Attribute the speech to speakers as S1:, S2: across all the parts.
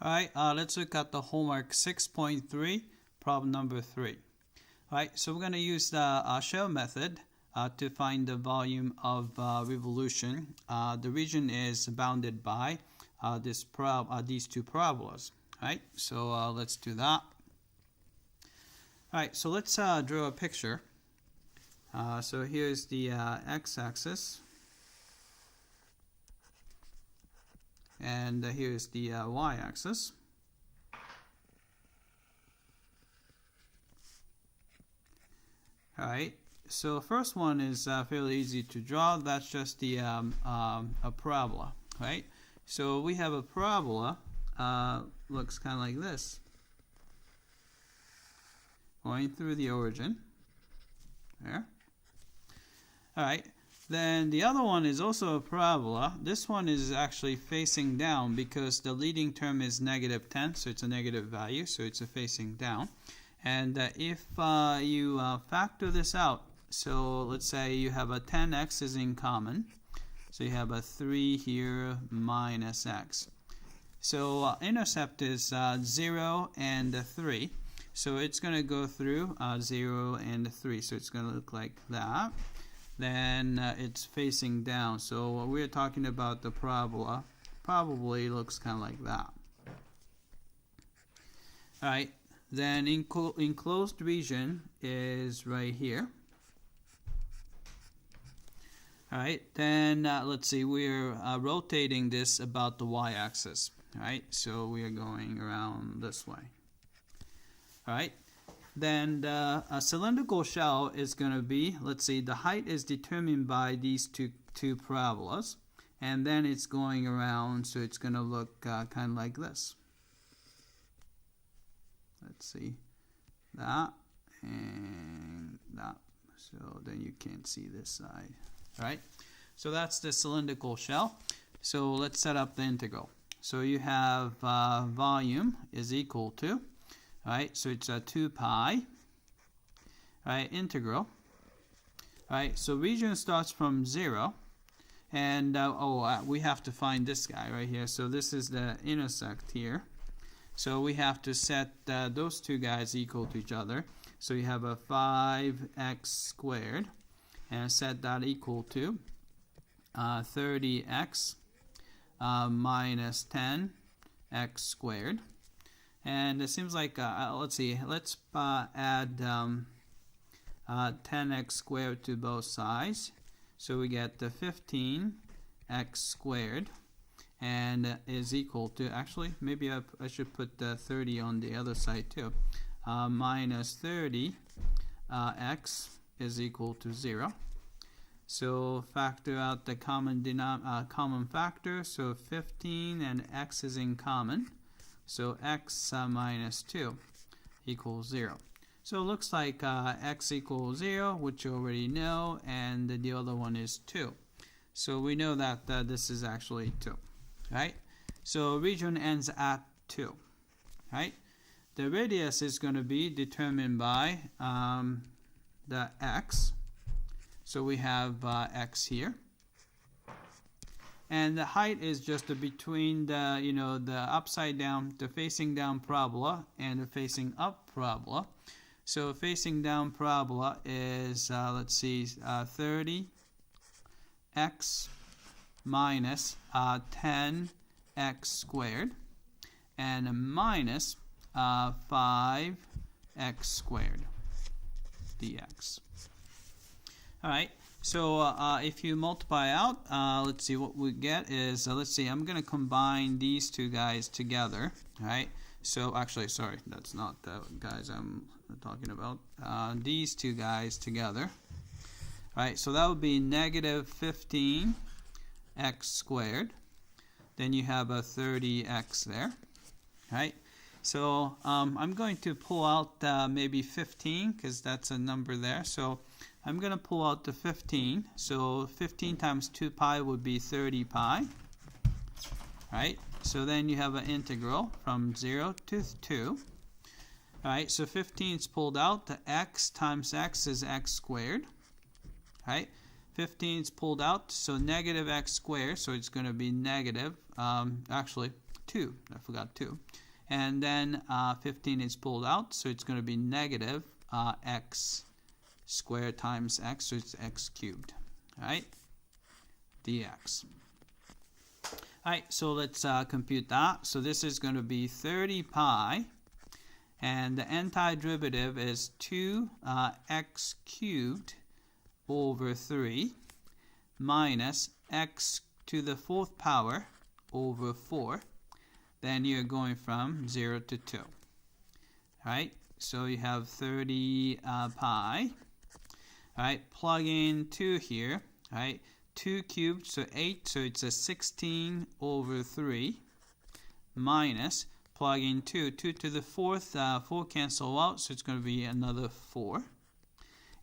S1: Alright, let's look at the homework 6.3, problem number 3. Alright, so we're going to use the shell method to find the volume of revolution. The region is bounded by these two parabolas. Alright, so let's do that. Alright, so let's draw a picture. So here's the x-axis. And here's the y-axis. Alright, so first one is fairly easy to draw. That's just the a parabola, right? So we have a parabola, looks kind of like this, going through the origin. There. Alright. Then the other one is also a parabola. This one is actually facing down because the leading term is -10, so it's a negative value, so it's a facing down. And if you factor this out, so let's say you have a 10x is in common, so you have a 3 here minus x. So intercept is 0 and 3, so it's going to go through 0 and 3, so it's going to look like that. Then it's facing down. So what we're talking about, the parabola probably looks kind of like that. Alright, then enclosed region is right here. Alright, then let's see, we're rotating this about the y-axis. Alright, so we are going around this way. Alright. Then the cylindrical shell is going to be, let's see, the height is determined by these two parabolas, and then it's going around, so it's going to look kind of like this. Let's see, that and that, so then you can't see this side. All right, so that's the cylindrical shell. So let's set up the integral. So you have volume is equal to, alright, so it's 2 pi, alright, integral. Alright, so region starts from 0, and we have to find this guy right here. So this is the intersect here. So we have to set those two guys equal to each other. So you have a 5x squared, and set that equal to 30x minus 10x squared. And it seems like, let's see, let's add 10x squared to both sides. So we get the 15x squared, and is equal to, actually, maybe I should put the 30 on the other side too. Minus 30x is equal to 0. So factor out the common factor, so 15 and x is in common. So x minus 2 equals 0. So it looks like x equals 0, which you already know, and the other one is 2. So we know that this is actually 2. Right? So region ends at 2. Right? The radius is going to be determined by the x. So we have x here. And the height is just between the, the upside down, the facing down parabola and the facing up parabola. So facing down parabola is, let's see, 30x minus 10x squared, and minus 5x squared dx. All right. So if you multiply out, let's see, what we get is, let's see, I'm going to combine these two guys together, right? So actually, sorry, that's not the guys I'm talking about. These two guys together, right? So that would be negative 15x squared. Then you have a 30x there, right? So I'm going to pull out maybe 15, because that's a number there. So I'm going to pull out the 15. So 15 times 2 pi would be 30 pi. Right? So then you have an integral from 0 to 2. Alright, so 15 is pulled out. The x times x is x squared. Right? 15 is pulled out, so negative x squared, so it's going to be negative. Actually, 2. I forgot 2. And then 15 is pulled out, so it's going to be negative x squared times x, so it's x cubed. All right, dx. All right, so let's compute that. So this is going to be 30 pi, and the antiderivative is 2x cubed over 3 minus x to the 4th power over 4. Then you're going from 0 to 2. All right, so you have 30 pi. All right, plug in 2 here. All right, 2 cubed, so 8, so it's a 16 over 3 minus, plug in 2 to the 4th, 4 cancel out, so it's going to be another 4.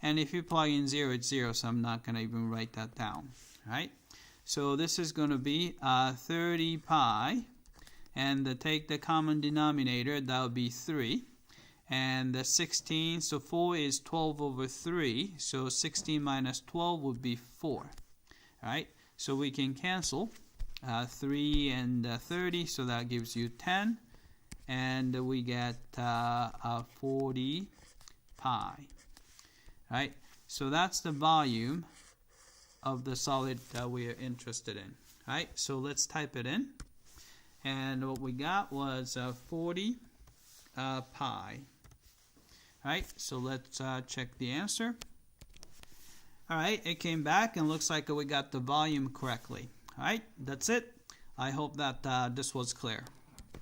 S1: And if you plug in 0, it's 0, so I'm not going to even write that down. All right, so this is going to be 30 pi, and take the common denominator, that would be 3. And the 16, so 4 is 12 over 3, so 16 minus 12 would be 4. Alright, so we can cancel 3 and 30, so that gives you 10, and we get 40 pi. Alright, so that's the volume of the solid that we are interested in. Alright, so let's type it in, and what we got was 40 pi. Alright, so let's check the answer. Alright, it came back and looks like we got the volume correctly. Alright, that's it. I hope that this was clear.